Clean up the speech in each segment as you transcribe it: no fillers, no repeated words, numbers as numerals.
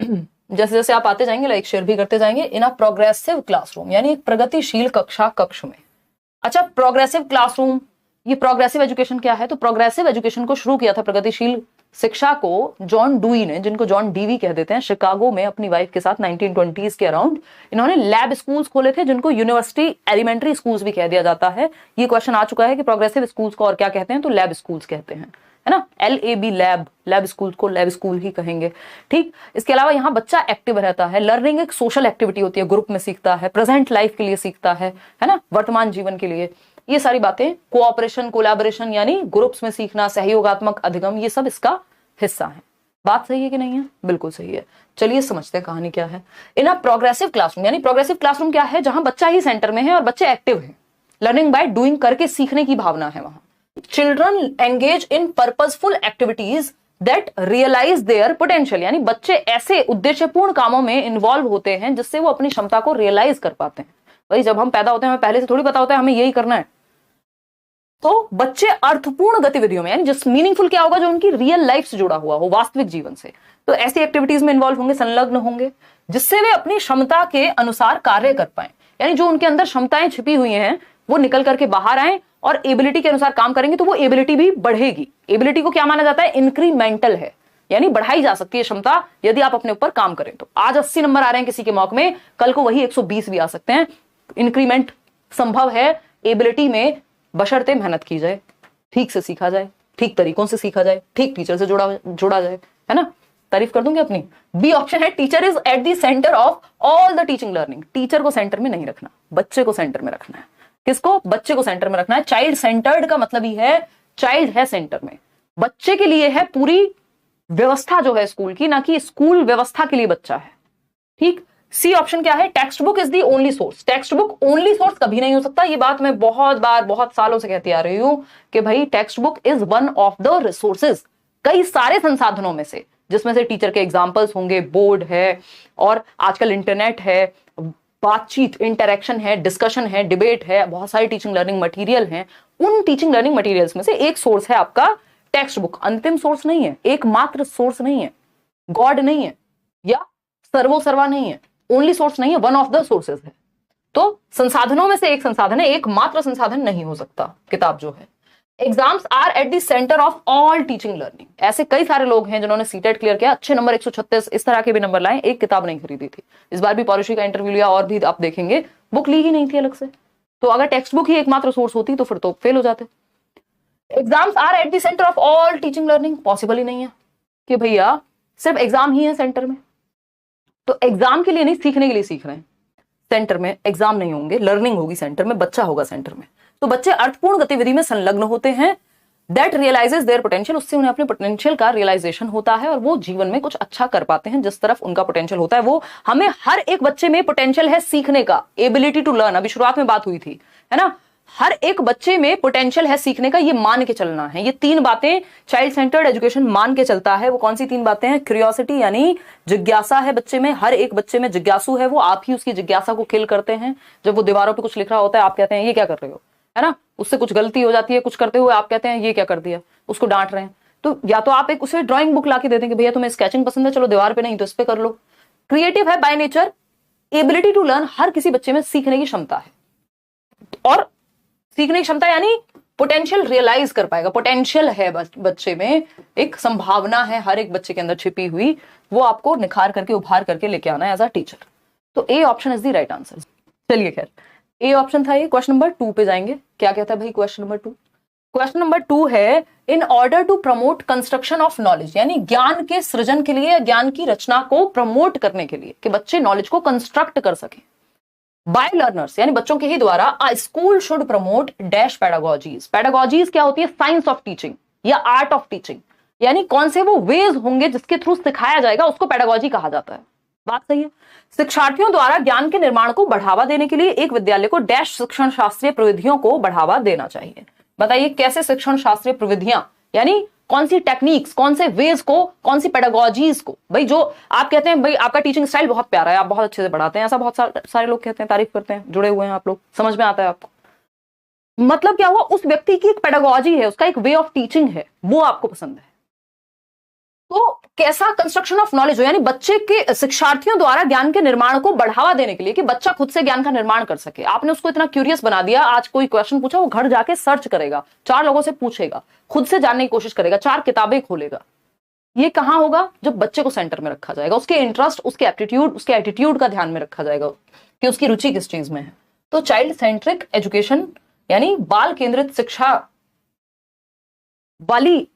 जैसे जैसे आप आते जाएंगे लाइक शेयर भी करते जाएंगे। इन अ प्रोग्रेसिव क्लासरूम यानी एक प्रगतिशील कक्षा कक्ष में। अच्छा, प्रोग्रेसिव क्लासरूम, ये प्रोग्रेसिव एजुकेशन क्या है? तो प्रोग्रेसिव एजुकेशन को शुरू किया था, प्रगतिशील शिक्षा को, जॉन डुई ने, जिनको जॉन डीवी कह देते हैं, शिकागो में अपनी वाइफ के साथ 1920s के अराउंड इन्होंने लैब स्कूल्स खोले थे, जिनको यूनिवर्सिटी एलिमेंट्री स्कूल्स भी कह दिया जाता है। ये क्वेश्चन आ चुका है कि प्रोग्रेसिव स्कूल्स को और क्या कहते हैं, तो लैब स्कूल्स कहते हैं, है ना। LAB लैब स्कूल को लैब स्कूल ही कहेंगे, ठीक। इसके अलावा यहाँ बच्चा एक्टिव रहता है। लर्निंग एक सोशल एक्टिविटी होती है, ग्रुप में सीखता है, प्रेजेंट लाइफ के लिए सीखता है ना, वर्तमान जीवन के लिए। ये सारी बातें, कोऑपरेशन, कोलैबोरेशन यानी ग्रुप्स में सीखना, सहयोगात्मक अधिगम, ये सब इसका हिस्सा है। बात सही है कि नहीं है? बिल्कुल सही है। चलिए समझते हैं कहानी क्या है। इन अ प्रोग्रेसिव क्लासरूम यानी प्रोग्रेसिव क्लासरूम क्या है? जहां बच्चा ही सेंटर में है और बच्चे एक्टिव हैं। लर्निंग बाय डूइंग, करके सीखने की भावना है वहां। Children engage in purposeful activities that realise their potential यानी बच्चे ऐसे उद्देश्यपूर्ण कामों में इन्वॉल्व होते हैं जिससे वो अपनी क्षमता को रियलाइज कर पाते हैं। भाई जब हम पैदा होते हैं हमें पहले से थोड़ी पता होता है हमें यही करना है। तो बच्चे अर्थपूर्ण गतिविधियों में यानी जिस मीनिंगफुल क्या होगा, जो उनकी रियल लाइफ से जुड़ा हुआ हो, वास्तविक जीवन से, तो ऐसी एक्टिविटीज में इन्वॉल्व होंगे, संलग्न होंगे, जिससे वे अपनी क्षमता के अनुसार कार्य कर पाए। यानी जो उनके अंदर क्षमताएं छिपी हुई हैं वो निकल करके बाहर आए और एबिलिटी के अनुसार काम करेंगे तो वो एबिलिटी भी बढ़ेगी। एबिलिटी को क्या माना जाता है? इंक्रीमेंटल है, यानी बढ़ाई जा सकती है क्षमता यदि आप अपने ऊपर काम करें। तो आज 80 नंबर आ रहे हैं किसी के मॉक में, कल को वही 120 भी आ सकते हैं। इंक्रीमेंट संभव है एबिलिटी में, बशर्ते मेहनत की जाए, ठीक से सीखा जाए, ठीक तरीकों से सीखा जाए, ठीक टीचर से जोड़ा जाए, है ना। तारीफ कर दूंगी अपनी। बी ऑप्शन है, teacher is eight the centre of all the teaching learning. Teacher को सेंटर में नहीं रखना, बच्चे को सेंटर में रखना है। किसको? बच्चे को सेंटर में रखना है। चाइल्ड सेंटर्ड का मतलब ही है चाइल्ड है सेंटर में, बच्चे के लिए है पूरी व्यवस्था जो है स्कूल की, ना कि स्कूल व्यवस्था के लिए बच्चा है, ठीक। सी ऑप्शन क्या है? Text book is the only source. Text book only source कभी नहीं हो सकता। ये बात मैं बहुत बार बहुत सालों से कहती आ रही हूं कि भाई text book is one of the resources, कई सारे संसाधनों में से, जिसमें से टीचर के एग्जाम्पल्स होंगे, बोर्ड है, और आजकल इंटरनेट है, बातचीत, इंटरेक्शन है, डिस्कशन है, डिबेट है, बहुत सारी टीचिंग लर्निंग मटेरियल हैं। उन टीचिंग लर्निंग मटेरियल्स में से एक सोर्स है आपका टेक्स्ट बुक। अंतिम सोर्स नहीं है, एकमात्र सोर्स नहीं है, गॉड नहीं है या सर्वोसर्वा नहीं है, ओनली सोर्स नहीं है, वन ऑफ द सोर्सेज है। तो संसाधनों में से एक संसाधन है, एकमात्र संसाधन नहीं हो सकता किताब जो है। Exams are at the centre of all teaching learning. ऐसे कई सारे लोग हैं जिन्होंने सीटेट क्लियर किया, अच्छे नंबर 136 इस तरह के भी नंबर लाए, एक किताब नहीं खरीदी थी। इस बार भी पॉलिसी का इंटरव्यू लिया और भी आप देखेंगे बुक ली ही नहीं थी अलग से। तो अगर टेक्स्ट बुक ही एकमात्र सोर्स होती तो फिर तो फेल हो जाते। Exams are at the centre of all teaching learning, possible ही नहीं है कि भैया सिर्फ एग्जाम ही है सेंटर में। तो एग्जाम के लिए नहीं, सीखने के लिए सीख रहे हैं। सेंटर में एग्जाम नहीं होंगे, लर्निंग होगी सेंटर में, बच्चा होगा सेंटर में। तो बच्चे अर्थपूर्ण गतिविधि में संलग्न होते हैं, दैट रियलाइजेस देयर पोटेंशियल, उससे उन्हें अपने पोटेंशियल का रियलाइजेशन होता है और वो जीवन में कुछ अच्छा कर पाते हैं। जिस तरफ उनका पोटेंशियल होता है वो, हमें हर एक बच्चे में पोटेंशियल है सीखने का, एबिलिटी टू लर्न, अभी शुरुआत में बात हुई थी, है ना। हर एक बच्चे में पोटेंशियल है सीखने का, ये मान के चलना है। ये तीन बातें चाइल्ड सेंटर्ड एजुकेशन मान के चलता है। वो कौन सी तीन बातें हैं? क्यूरियोसिटी यानी जिज्ञासा है बच्चे में, हर एक बच्चे में जिज्ञासु है वो, आप ही उसकी जिज्ञासा को किल करते हैं। जब वो दीवारों पे कुछ लिख रहा होता है आप कहते हैं ये क्या कर रहे हो, है ना। उससे कुछ गलती हो जाती है कुछ करते हुए, आप कहते हैं ये क्या कर दिया, उसको डांट रहे हैं। तो या तो आप एक उसे ड्राइंग बुक ला के दे देंगे, भैया तुम्हें स्केचिंग पसंद है, चलो दीवार पे नहीं तो इस पे कर लो। क्रिएटिव है by nature, ability to learn, हर किसी बच्चे में सीखने की क्षमता है, और सीखने की क्षमता यानी पोटेंशियल रियलाइज कर पाएगा। पोटेंशियल है बच्चे में, एक संभावना है हर एक बच्चे के अंदर छिपी हुई, वो आपको निखार करके उभार करके लेके आना है एज अ टीचर। तो A option is the right answer. चलिए खैर ए ऑप्शन था ये। क्वेश्चन नंबर 2 पे जाएंगे। क्या कहता है भाई क्वेश्चन नंबर 2? क्वेश्चन नंबर 2 है, in order to promote construction of knowledge, यानी ज्ञान के सृजन के लिए, ज्ञान की रचना को प्रमोट करने के लिए, कि बच्चे नॉलेज को कंस्ट्रक्ट कर सके बाय लर्नर्स, यानी बच्चों के ही द्वारा, a school should promote dash pedagogies. Pedagogies क्या होती है? साइंस ऑफ टीचिंग या आर्ट ऑफ टीचिंग, यानी कौन से वो वेज होंगे जिसके थ्रू सिखाया जाएगा, उसको पेडागोजी कहा जाता है। बात सही है। शिक्षार्थियों द्वारा ज्ञान के निर्माण को बढ़ावा देने के लिए एक विद्यालय को डैश शिक्षण शास्त्रीय प्रविधियों को बढ़ावा देना चाहिए। बताइए कैसे शिक्षण शास्त्रीय प्रविधियां, यानी कौन सी टेक्निक्स, कौन से वेज को, कौन सी पेडागोजीज को। भाई जो आप कहते हैं भाई आपका टीचिंग स्टाइल बहुत प्यारा है, आप बहुत अच्छे से पढ़ाते हैं, ऐसा बहुत सारे लोग कहते हैं, तारीफ करते हैं, जुड़े हुए हैं आप लोग, समझ में आता है आपको। मतलब क्या हुआ? उस व्यक्ति की एक पेडागोजी है, उसका एक वे ऑफ टीचिंग है, वो आपको पसंद है। तो कैसा कंस्ट्रक्शन ऑफ नॉलेज हो, यानी बच्चे के शिक्षार्थियों द्वारा ज्ञान के निर्माण को बढ़ावा देने के लिए कि बच्चा खुद से ज्ञान का निर्माण कर सके। आपने उसको इतना क्यूरियस बना दिया, आज कोई क्वेश्चन पूछा वो घर जाके सर्च करेगा, 4 लोगों से पूछेगा, खुद से जानने की कोशिश करेगा, 4 किताबें खोलेगा। ये कहां होगा? जब बच्चे को सेंटर में रखा जाएगा, उसके इंटरेस्ट, उसके एप्टीट्यूड, उसके एटीट्यूड का ध्यान में रखा जाएगा कि उसकी रुचि किस चीज में है। तो चाइल्ड सेंट्रिक एजुकेशन यानी बाल केंद्रित शिक्षा वाली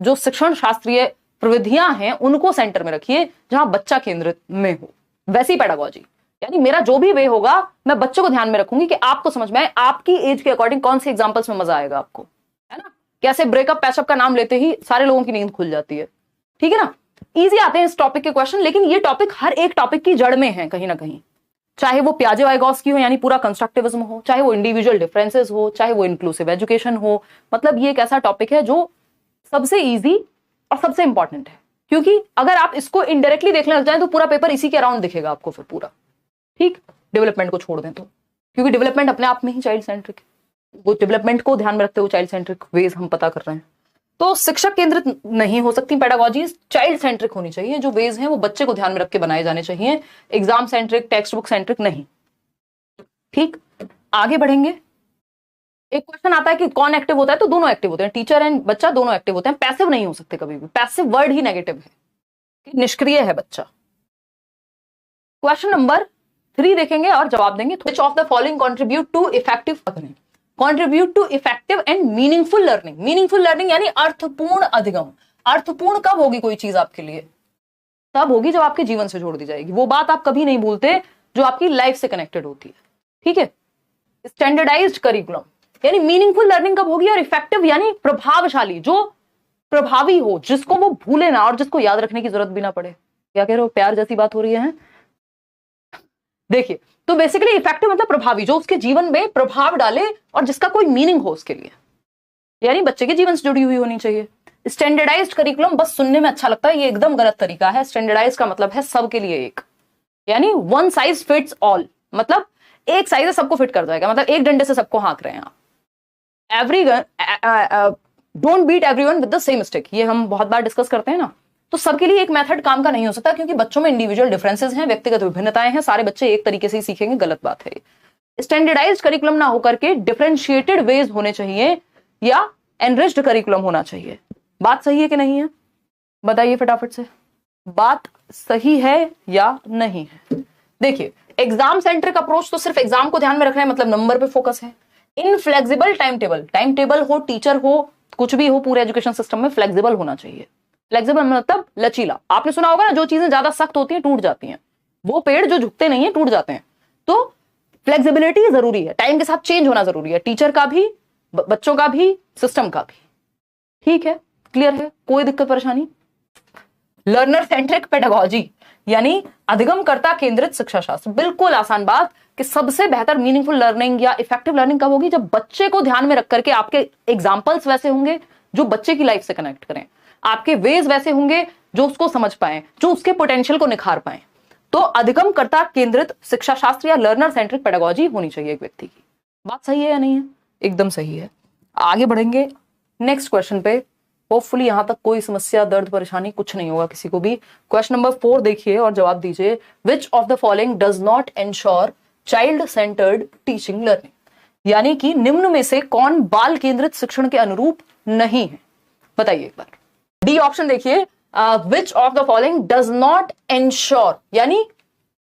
जो शिक्षण शास्त्रीय प्रविधियां हैं उनको सेंटर में रखिए, जहां बच्चा केंद्रित में हो। वैसी पेडागोजी, यानी मेरा जो भी वे होगा मैं बच्चों को ध्यान में रखूंगी कि आपको समझ में आए, आपकी एज के अकॉर्डिंग कौन सी एग्जांपल्स में मजा आएगा आपको, है ना। कैसे ब्रेकअप पैचअप का नाम लेते ही सारे लोगों की नींद खुल जाती है, ठीक है ना। इजी आते हैं इस टॉपिक के क्वेश्चन, लेकिन ये टॉपिक हर एक टॉपिक की जड़ में है कहीं ना कहीं, चाहे वो पियाजे-वाइगॉस्की हो यानी पूरा कंस्ट्रक्टिविज्म हो, चाहे वो इंडिविजुअल डिफरेंसेस हो, चाहे वो इंक्लूसिव एजुकेशन हो। मतलब ये एक ऐसा टॉपिक है जो सबसे इजी और सबसे इंपॉर्टेंट है, क्योंकि अगर आप इसको इनडायरेक्टली देखने लग जाए तो पूरा पेपर इसी के अराउंड दिखेगा आपको फिर पूरा, ठीक। डेवलपमेंट को छोड़ दें तो, क्योंकि डेवलपमेंट अपने आप में ही चाइल्ड सेंट्रिक है, वो डेवलपमेंट को ध्यान में रखते हुए चाइल्ड सेंट्रिक वेज हम पता कर रहे हैं। तो शिक्षक केंद्रित नहीं हो सकती पेडागोजीज, चाइल्ड सेंट्रिक होनी चाहिए। जो वेज हैं वो बच्चे को ध्यान में रख के बनाए जाने चाहिए, exam centric, text book centric नहीं, ठीक। आगे बढ़ेंगे। एक क्वेश्चन आता है कि कौन एक्टिव होता है, तो दोनों एक्टिव होते हैं, टीचर एंड बच्चा दोनों एक्टिव होते हैं, पैसिव नहीं हो सकते कभी भी। पैसिव वर्ड ही नेगेटिव है कि निष्क्रिय है बच्चा। क्वेश्चन नंबर 3 देखेंगे और जवाब देंगे। Which of the following contribute to effective contribute to effective and meaningful learning. Meaningful learning यानी अर्थपूर्ण अधिगम। अर्थपूर्ण कब होगी कोई चीज आपके लिए? तब होगी जब आपके जीवन से जोड़ दी जाएगी, वो बात आप कभी नहीं भूलते जो आपकी लाइफ से कनेक्टेड होती है, ठीक है। स्टैंडर्डाइज्ड करिकुलम यानी मीनिंगफुल लर्निंग कब होगी, और इफेक्टिव यानी प्रभावशाली, जो प्रभावी हो, जिसको वो भूले ना और जिसको याद रखने की जरूरत भी ना पड़े। क्या कह रहे हो, प्यार जैसी बात हो रही है? देखिए, तो बेसिकली इफेक्टिव मतलब प्रभावी, जो उसके जीवन में प्रभाव डाले और जिसका कोई मीनिंग हो उसके लिए, यानी बच्चे के जीवन से जुड़ी हुई होनी चाहिए। स्टैंडर्डाइज्ड करिकुलम बस सुनने में अच्छा लगता है, ये एकदम गलत तरीका है। स्टैंडर्डाइज्ड का मतलब है सबके लिए एक, यानी वन साइज फिट्स ऑल, मतलब एक साइज सबको फिट कर जाएगा, मतलब एक डंडे से सबको हाँक रहे हैं आप। Don't beat everyone with the same stick, ये हम बहुत बार डिस्कस करते हैं ना। तो सबके लिए एक मेथड काम का नहीं हो सकता, क्योंकि बच्चों में इंडिविजुअल डिफरेंसेस हैं, व्यक्तिगत विभिन्नताएं हैं, सारे बच्चे एक तरीके से ही सीखेंगे, गलत बात है। स्टैंडर्डाइज्ड करिकुलम ना होकर के डिफरेंशिएटेड वेज होने चाहिए या एनरिच्ड करिकुलम होना चाहिए। बात सही है कि नहीं है? बताइए फटाफट से, बात सही है या नहीं है? देखिए, एग्जाम सेंट्रिक अप्रोच तो सिर्फ एग्जाम को ध्यान में रखना है, मतलब नंबर पे फोकस है। इनफ्लेक्सिबल टाइम टेबल हो, टीचर हो, कुछ भी हो, पूरे एजुकेशन सिस्टम में फ्लेक्सिबल होना चाहिए। फ्लेक्सिबल मतलब लचीला। आपने सुना होगा ना, जो चीजें ज्यादा सख्त होती हैं टूट जाती हैं, वो पेड़ जो झुकते नहीं है टूट जाते हैं। तो फ्लेक्सिबिलिटी जरूरी है, टाइम के साथ चेंज होना जरूरी है, टीचर का भी, बच्चों का भी, सिस्टम का भी, ठीक है। क्लियर है? कोई दिक्कत परेशानी? लर्नर सेंट्रिक पेडागोजी यानी अधिगमकर्ता केंद्रित शिक्षा शास्त्र, बिल्कुल आसान बात कि सबसे बेहतर मीनिंगफुल लर्निंग या इफेक्टिव लर्निंग कब होगी, जब बच्चे को ध्यान में रख करके आपके एग्जाम्पल्स वैसे होंगे जो बच्चे की लाइफ से कनेक्ट करें, आपके वेज वैसे होंगे जो उसको समझ पाए, जो उसके पोटेंशियल को निखार पाए। तो अधिगमकर्ता केंद्रित शिक्षा शास्त्र या लर्नर सेंट्रिक पेडागोजी होनी चाहिए एक व्यक्ति की। बात सही है या नहीं है? एकदम सही है। आगे बढ़ेंगे नेक्स्ट क्वेश्चन पे। होपफुली यहां तक कोई समस्या, दर्द, परेशानी कुछ नहीं होगा किसी को भी। क्वेश्चन नंबर 4 देखिए और जवाब दीजिए। Which of the following does not ensure child centred teaching learning, यानी कि निम्न में से कौन बाल केंद्रित शिक्षण के अनुरूप नहीं है? बताइए एक बार। डी ऑप्शन देखिए, which of the following does not ensure, यानी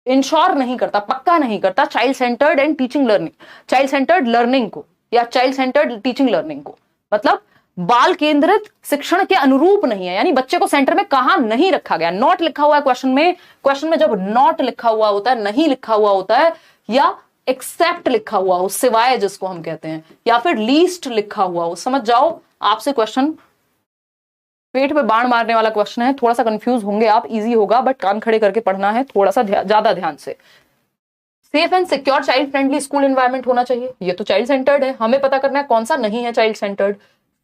इंश्योर नहीं करता, पक्का नहीं करता child centred and teaching learning, child centred learning को या चाइल्ड सेंटर्ड टीचिंग लर्निंग को, मतलब बाल केंद्रित शिक्षण के अनुरूप नहीं है, यानी बच्चे को सेंटर में कहां नहीं रखा गया। नॉट लिखा हुआ है क्वेश्चन में। क्वेश्चन में जब नॉट लिखा हुआ होता है, नहीं लिखा हुआ होता है, या एक्सेप्ट लिखा हुआ हो, सिवाय जिसको हम कहते हैं, या फिर लीस्ट लिखा हुआ हो, समझ जाओ आपसे क्वेश्चन पेट पे बाण मारने वाला क्वेश्चन है। थोड़ा सा कंफ्यूज होंगे आप, इजी होगा बट कान खड़े करके पढ़ना है, थोड़ा सा ज्यादा ध्यान से। Safe and secure child friendly school environment होना चाहिए, ये तो चाइल्ड सेंटर्ड है, हमें पता करना है कौन सा नहीं है चाइल्ड सेंटर्ड।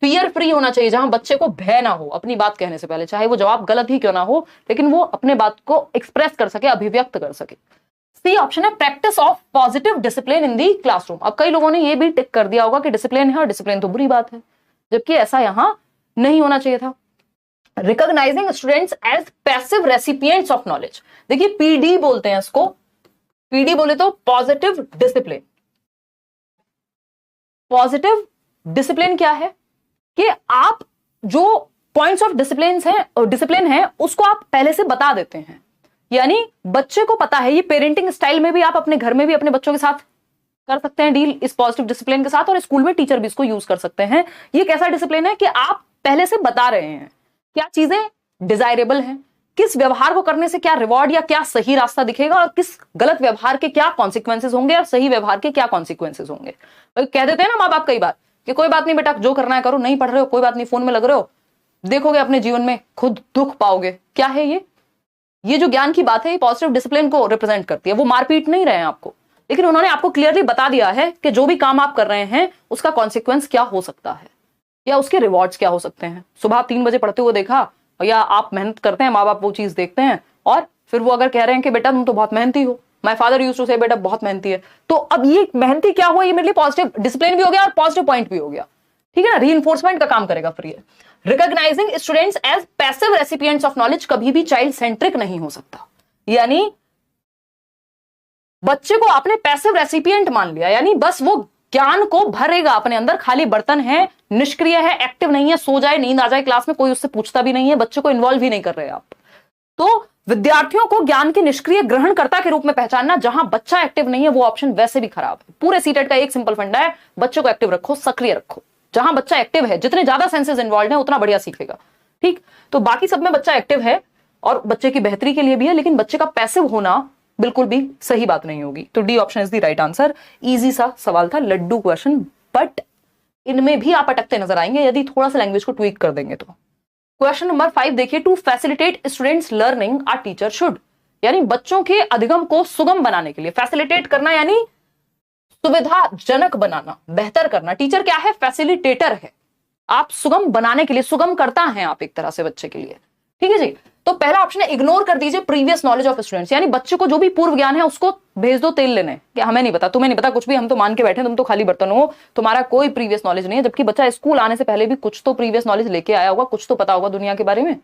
फियर फ्री होना चाहिए, जहां बच्चे को भय ना हो अपनी बात कहने से पहले, चाहे वो जवाब गलत ही क्यों ना हो, लेकिन वो अपने बात को एक्सप्रेस कर सके, अभिव्यक्त कर सके। सी ऑप्शन है practice of positive discipline in the classroom. अब कई लोगों ने ये भी टिक कर दिया होगा कि डिसिप्लिन है और डिसिप्लिन तो बुरी बात है, जबकि ऐसा यहां नहीं होना चाहिए था। Recognising students as passive recipients of knowledge. देखिए पीडी बोलते हैं इसको, पीडी बोले तो पॉजिटिव डिसिप्लिन। पॉजिटिव डिसिप्लिन क्या है कि आप जो पॉइंट्स ऑफ डिसिप्लिन है उसको आप पहले से बता देते हैं, यानी बच्चे को पता है। ये पेरेंटिंग स्टाइल में भी आप अपने घर में भी अपने बच्चों के साथ कर सकते हैं डील इस पॉजिटिव डिसिप्लिन के साथ, और स्कूल में टीचर भी इसको यूज कर सकते हैं। ये कैसा डिसिप्लिन है कि आप पहले से बता रहे हैं क्या चीजें डिजायरेबल हैं, किस व्यवहार को करने से क्या रिवॉर्ड या क्या सही रास्ता दिखेगा, और किस गलत व्यवहार के क्या कॉन्सिक्वेंसेज होंगे और सही व्यवहार के क्या कॉन्सिक्वेंसेज होंगे। कह देते हैं ना माँ बाप कई बार कि कोई बात नहीं बेटा, जो करना है करो, नहीं पढ़ रहे हो कोई बात नहीं, फोन में लग रहे हो, देखोगे अपने जीवन में खुद दुख पाओगे। क्या है ये जो ज्ञान की बात है ये पॉजिटिव डिसिप्लिन को रिप्रेजेंट करती है। वो मारपीट नहीं रहे हैं आपको, लेकिन उन्होंने आपको क्लियरली बता दिया है कि जो भी काम आप कर रहे हैं उसका कॉन्सिक्वेंस क्या हो सकता है या उसके रिवॉर्ड्स क्या हो सकते हैं। सुबह 3 बजे पढ़ते हुए देखा, या आप मेहनत करते हैं, माँ बाप वो चीज देखते हैं, और फिर वो अगर कह रहे हैं कि बेटा तुम तो बहुत मेहनती हो, माय फादर यूज्ड टू से बेटा बहुत मेहनती है, तो अब ये मेहनती क्या हुआ, ये मेरे लिए पॉजिटिव डिसिप्लिन भी हो गया और पॉजिटिव पॉइंट भी हो गया। ठीक है ना, रीइंफोर्समेंट का काम करेगा फिर ये। Recognising students as passive recipients of knowledge कभी भी चाइल्ड सेंट्रिक नहीं हो सकता, यानी बच्चे को आपने पैसिव रेसिपिएंट मान लिया, यानी बस वो ज्ञान को भरेगा अपने अंदर, खाली बर्तन है, निष्क्रिय है, एक्टिव नहीं है, सो जाए नींद आ जाए क्लास में, कोई उससे पूछता भी नहीं है, बच्चे को इन्वॉल्व ही नहीं कर रहे आप। तो विद्यार्थियों को ज्ञान के निष्क्रिय ग्रहणकर्ता के रूप में पहचानना, जहां बच्चा एक्टिव नहीं है वो ऑप्शन वैसे भी खराब है। पूरे सीटेट का एक सिंपल फंडा है, बच्चे को एक्टिव रखो, सक्रिय रखो। जहां बच्चा एक्टिव है, जितने ज्यादा सेंसेस इन्वॉल्व है उतना बढ़िया सीखेगा। ठीक, तो बाकी सब में बच्चा एक्टिव है और बच्चे की बेहतरी के लिए भी है, लेकिन बच्चे का पैसिव होना बिल्कुल भी सही बात नहीं होगी। तो D option is the right answer. Easy सा सवाल था, लड्डू क्वेश्चन, बट इनमें भी आप अटकते नजर आएंगे यदि थोड़ा सा लैंग्वेज को ट्वीक कर देंगे तो। क्वेश्चन नंबर 5 देखिए, to facilitate students learning a teacher should, यानी बच्चों के अधिगम को सुगम बनाने के लिए, फैसिलिटेट करना यानी सुविधाजनक बनाना, बेहतर करना। टीचर क्या है, फैसिलिटेटर है। आप सुगम बनाने के लिए, सुगम करता है आप एक तरह से बच्चे के लिए। ठीक है जी, तो पहला ऑप्शन है इग्नोर कर दीजिए प्रीवियस नॉलेज ऑफ स्टूडेंट्स, यानी बच्चे को जो भी पूर्व ज्ञान है उसको भेज दो तेल लेने, कि हमें नहीं पता, तुम्हें नहीं पता कुछ भी, हम तो मान के बैठे, तुम तो खाली बर्तन हो, तुम्हारा कोई प्रीवियस नॉलेज नहीं है। जबकि बच्चा स्कूल आने से पहले भी कुछ तो प्रीवियस नॉलेज लेके आया होगा, कुछ तो पता होगा दुनिया के बारे में,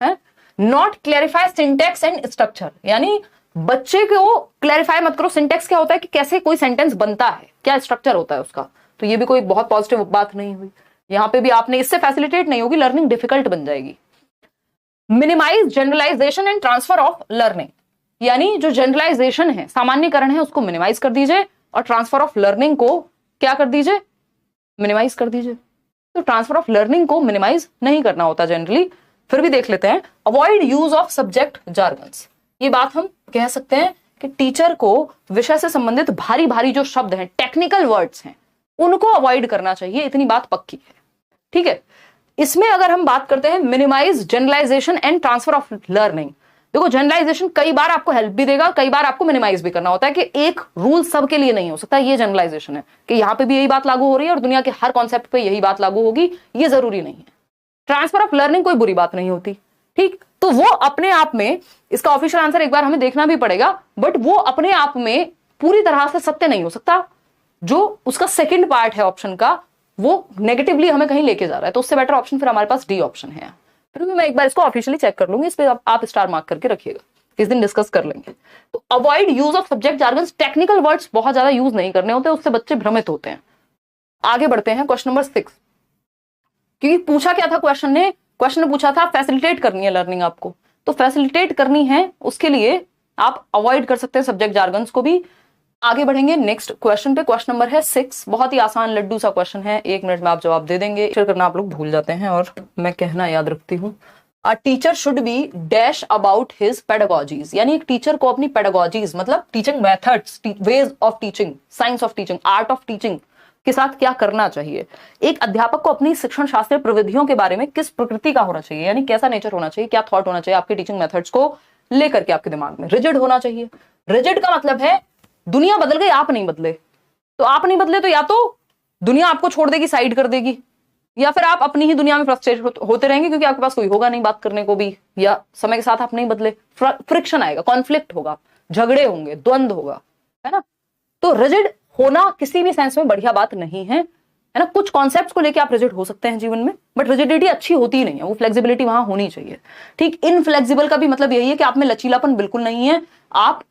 है। Not clarify syntax and structure, यानी बच्चे को क्लैरिफाई मत करो सिंटेक्स क्या होता है, कि कैसे कोई सेंटेंस बनता है, क्या स्ट्रक्चर होता है उसका। तो ये भी कोई बहुत पॉजिटिव बात नहीं हुई। यहां पे भी आपने, इससे फैसिलिटेट नहीं होगी, लर्निंग डिफिकल्ट बन जाएगी। Minimise generalisation and transfer of learning, यानी जो जनरलाइजेशन है, सामान्यकरण है, उसको मिनिमाइज कर दीजिए, और ट्रांसफर ऑफ लर्निंग को क्या कर दीजिए, मिनिमाइज कर दीजिए। तो ट्रांसफर ऑफ लर्निंग को मिनिमाइज नहीं करना होता जनरली। फिर भी देख लेते हैं, avoid use of subject jargons. ये बात हम कह सकते हैं कि टीचर को विषय से संबंधित भारी भारी जो शब्द हैं, टेक्निकल वर्ड्स हैं, उनको अवॉइड करना चाहिए, इतनी बात पक्की है। ठीक है, इसमें अगर हम बात करते हैं minimise generalisation and transfer of learning, देखो जनरलाइजेशन कई बार आपको हेल्प भी देगा, कई बार आपको मिनिमाइज भी करना होता है, कि एक रूल सबके लिए नहीं हो सकता। ये जनरलाइजेशन है कि यहां पे भी यही बात लागू हो रही है और दुनिया के हर कॉन्सेप्ट पे यही बात लागू होगी, ये जरूरी नहीं है। ट्रांसफर ऑफ लर्निंग कोई बुरी बात नहीं होती। ठीक, तो वो अपने आप में, इसका ऑफिशियल आंसर एक बार हमें देखना भी पड़ेगा, बट वो अपने आप में पूरी तरह से सत्य नहीं हो सकता। जो उसका सेकंड पार्ट है ऑप्शन का, वो नेगेटिवली हमें कहीं लेके जा रहा है, तो उससे बेटर ऑप्शन फिर हमारे पास डी ऑप्शन है। फिर भी मैं एक बार इसको ऑफिशियली चेक कर लूंगी, इस पे आप स्टार मार्क करके रखिएगा, इस दिन डिस्कस कर लेंगे। तो avoid use of subject jargons, technical words बहुत ज्यादा यूज नहीं करने होते, उससे बच्चे भ्रमित होते हैं। आगे बढ़ते हैं, क्वेश्चन नंबर 6, क्योंकि पूछा क्या था क्वेश्चन ने पूछा था फैसिलिटेट करनी है लर्निंग आपको, तो फैसिलिटेट करनी है उसके लिए आप अवॉइड कर सकते हैं सब्जेक्ट जार्गन्स को भी। आगे बढ़ेंगे नेक्स्ट क्वेश्चन पे, क्वेश्चन नंबर है 6, बहुत ही आसान लड्डू सा क्वेश्चन है, 1 मिनट में आप जवाब दे देंगे। शेयर करना आप लोग भूल जाते हैं और मैं कहना याद रखती हूँ। A teacher should be dash about his pedagogies, यानी एक टीचर को अपनी पेडागोजीज मतलब teaching methods, ways of teaching, science of teaching, art of teaching के साथ क्या करना चाहिए। एक अध्यापक को अपनी शिक्षण शास्त्र प्रविधियों के बारे में किस प्रकृति का होना चाहिए, यानी कैसा नेचर होना चाहिए, क्या थॉट होना चाहिए आपके टीचिंग मेथड्स को लेकर के आपके दिमाग में। रिजिड होना चाहिए। रिजिड का मतलब है दुनिया बदल गई, आप नहीं बदले, तो आप नहीं बदले तो या तो दुनिया आपको छोड़ देगी, साइड कर देगी, या फिर आप अपनी ही दुनिया में फ्रस्ट्रेट होते रहेंगे, क्योंकि आपके पास कोई होगा नहीं बात करने को भी, या समय के साथ आप नहीं बदले, फ्रिक्शन आएगा, कॉन्फ्लिक्ट होगा, झगड़े होंगे, द्वंद्व होगा, है ना। तो रिजिड होना किसी भी सेंस में बढ़िया बात नहीं है। है ना। कुछ कॉन्सेप्ट्स को लेके आप रिजिड हो सकते हैं जीवन में, बट रिजिडिटी अच्छी होती नहीं है, वो फ्लेक्सिबिलिटी वहां होनी चाहिए। ठीक, इनफ्लेक्सिबल का भी मतलब यही है कि आप में लचीलापन बिल्कुल नहीं है, आप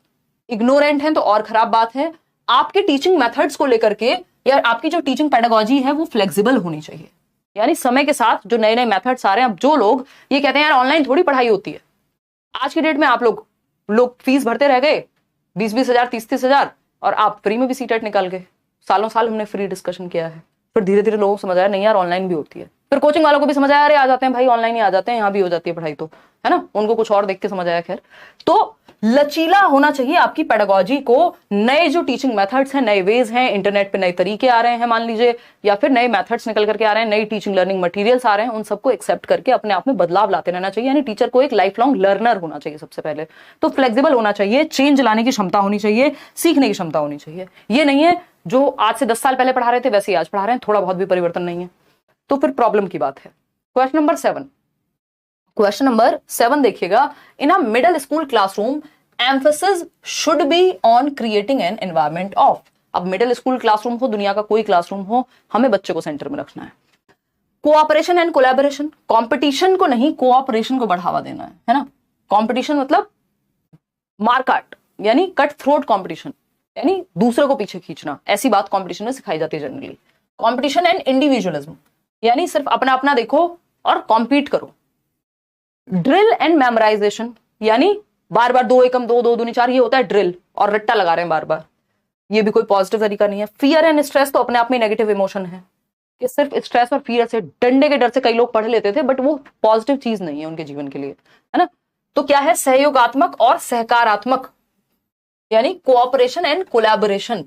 इग्नोरेंट हैं तो और खराब बात है। आपके टीचिंग मेथड्स को लेकर के या आपकी जो टीचिंग पेडागोजी है वो फ्लेक्सिबल होनी चाहिए, यानी समय के साथ जो नए नए मेथड्स आ रहे हैं। अब जो लोग ये कहते हैं यार ऑनलाइन थोड़ी पढ़ाई होती है, आज की डेट में आप लोग फीस भरते रह गए 20-20 हजार 30-30 हजार, और आप फ्री में भी सीटेट निकाल गए। सालों साल हमने फ्री डिस्कशन किया है, फिर धीरे धीरे लोगों को समझ आया नहीं यार ऑनलाइन भी होती है। फिर कोचिंग वालों को भी समझ आया अरे आ जाते हैं भाई ऑनलाइन ही आ जाते हैं, यहाँ भी हो जाती है पढ़ाई, तो है ना, उनको कुछ और देख के समझ आया। खैर, तो लचीला होना चाहिए आपकी पेडागोजी को। नए जो टीचिंग मेथड्स हैं, नए वेज हैं, इंटरनेट पे नए तरीके आ रहे हैं मान लीजिए, या फिर नए मेथड्स निकल करके आ रहे हैं, नई टीचिंग लर्निंग मटेरियल्स आ रहे हैं, उन सबको एक्सेप्ट करके अपने आप में बदलाव लाते रहना चाहिए। यानी टीचर को एक लाइफ लॉन्ग लर्नर होना चाहिए सबसे पहले, तो फ्लेक्सिबल होना चाहिए, चेंज लाने की क्षमता होनी चाहिए, सीखने की क्षमता होनी चाहिए। ये नहीं है जो आज से 10 साल पहले पढ़ा रहे थे वैसे ही आज पढ़ा रहे हैं, थोड़ा बहुत भी परिवर्तन नहीं है, तो फिर प्रॉब्लम की बात है। क्वेश्चन नंबर 7 देखिएगा, in a middle school classroom emphasis should be on creating an environment of. अब मिडिल स्कूल क्लासरूम हो, दुनिया का कोई क्लासरूम हो, हमें बच्चे को सेंटर में रखना है। कोऑपरेशन एंड कोलैबोरेशन, कंपटीशन को नहीं कोऑपरेशन को बढ़ावा देना है ना। कंपटीशन मतलब मारकाट, यानी कट थ्रोट कंपटीशन, यानी दूसरे को पीछे खींचना, ऐसी बात कंपटीशन में सिखाई जाती है जनरली। कंपटीशन एंड इंडिविजुअलिज्म, यानी सिर्फ अपना अपना देखो और कॉम्पीट करो। ड्रिल एंड मेमोराइजेशन, यानी बार बार 2 एकम 2 2 दूनी 4, ये होता है ड्रिल, और रट्टा लगा रहे हैं बार बार, ये भी कोई पॉजिटिव तरीका नहीं है। फियर एंड स्ट्रेस तो अपने आप में नेगेटिव इमोशन है, कि सिर्फ स्ट्रेस और फियर से, डंडे के डर से कई लोग पढ़ लेते थे, बट वो पॉजिटिव चीज नहीं है उनके जीवन के लिए, है ना। तो क्या है, सहयोगात्मक और सहकारात्मक, यानी कोऑपरेशन एंड कोलैबोरेशन,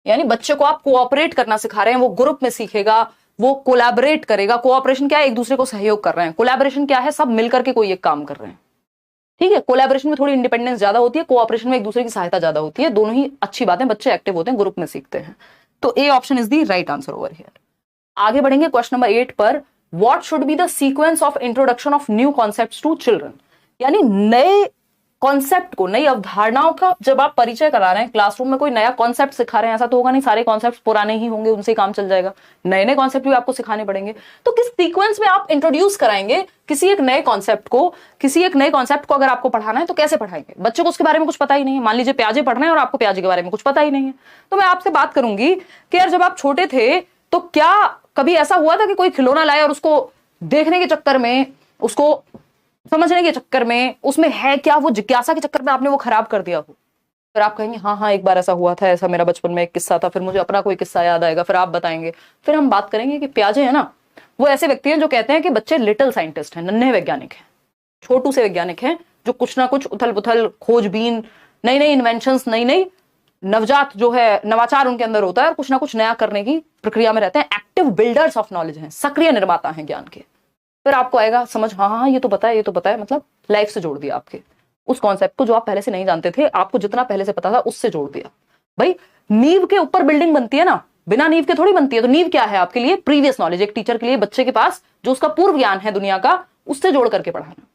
यानी बच्चे को आप कोऑपरेट करना सिखा रहे हैं, वो ग्रुप में सीखेगा, वो कोलैबोरेट करेगा। कोऑपरेशन क्या है, एक दूसरे को सहयोग कर रहे हैं। कोलैबोरेशन क्या है, सब मिलकर के कोई एक काम कर रहे हैं। ठीक है, कोलैबोरेशन में थोड़ी इंडिपेंडेंस ज्यादा होती है, कोऑपरेशन में एक दूसरे की सहायता ज्यादा होती है। दोनों ही अच्छी बातें, बच्चे एक्टिव होते हैं, ग्रुप में सीखते हैं। तो A option is the right answer over here. आगे बढ़ेंगे क्वेश्चन नंबर 8 पर, what should be the sequence of introduction of new concepts to children, यानी नए कॉन्सेप्ट को, नई अवधारणाओं का जब आप परिचय करा रहे हैं क्लासरूम में, कोई नया कॉन्सेप्ट सिखा रहे हैं, ऐसा तो होगा नहीं सारे कॉन्सेप्ट पुराने ही होंगे, उनसे काम चल जाएगा, नए नए कॉन्सेप्ट भी आपको सिखाने पड़ेंगे। तो किस सीक्वेंस में आप इंट्रोड्यूस कराएंगे किसी एक नए कॉन्सेप्ट को, किसी एक नए कॉन्सेप्ट को अगर आपको पढ़ाना है तो कैसे पढ़ाएंगे? बच्चों को उसके बारे में कुछ पता ही नहीं है, मान लीजिए प्याजे पढ़ रहे हैं और आपको प्याजे के बारे में कुछ पता ही नहीं है, तो मैं आपसे बात करूंगी कि यार जब आप छोटे थे तो क्या कभी ऐसा हुआ था कि कोई खिलौना लाया और उसको देखने के चक्कर में, उसको समझने के चक्कर में, उसमें है क्या, वो जिज्ञासा के चक्कर में आपने वो खराब कर दिया हो? फिर आप कहेंगे हाँ हाँ एक बार ऐसा हुआ था, ऐसा मेरा बचपन में एक किस्सा था, फिर मुझे अपना कोई किस्सा याद आएगा, फिर आप बताएंगे, फिर हम बात करेंगे कि प्याजे है ना, वो ऐसे व्यक्ति हैं जो कहते हैं कि बच्चे लिटिल साइंटिस्ट हैं, नन्हे वैज्ञानिक हैं, छोटू से वैज्ञानिक हैं, जो कुछ ना कुछ उथल पुथल, खोजबीन, नई नई इन्वेंशंस, नई नई नवजात जो है नवाचार उनके अंदर होता है, और कुछ ना कुछ नया करने की प्रक्रिया में रहते हैं। एक्टिव बिल्डर्स ऑफ नॉलेज हैं, सक्रिय निर्माता हैं ज्ञान के। फिर आपको आएगा समझ, हाँ हाँ ये तो पता है, ये तो पता है, मतलब लाइफ से जोड़ दिया आपके उस कॉन्सेप्ट को जो आप पहले से नहीं जानते थे, आपको जितना पहले से पता था उससे जोड़ दिया। भाई नींव के ऊपर बिल्डिंग बनती है ना, बिना नींव के थोड़ी बनती है। तो नींव क्या है आपके लिए? Previous knowledge. एक टीचर के लिए बच्चे के पास जो उसका पूर्व ज्ञान है दुनिया का, उससे जोड़ करके पढ़ाना।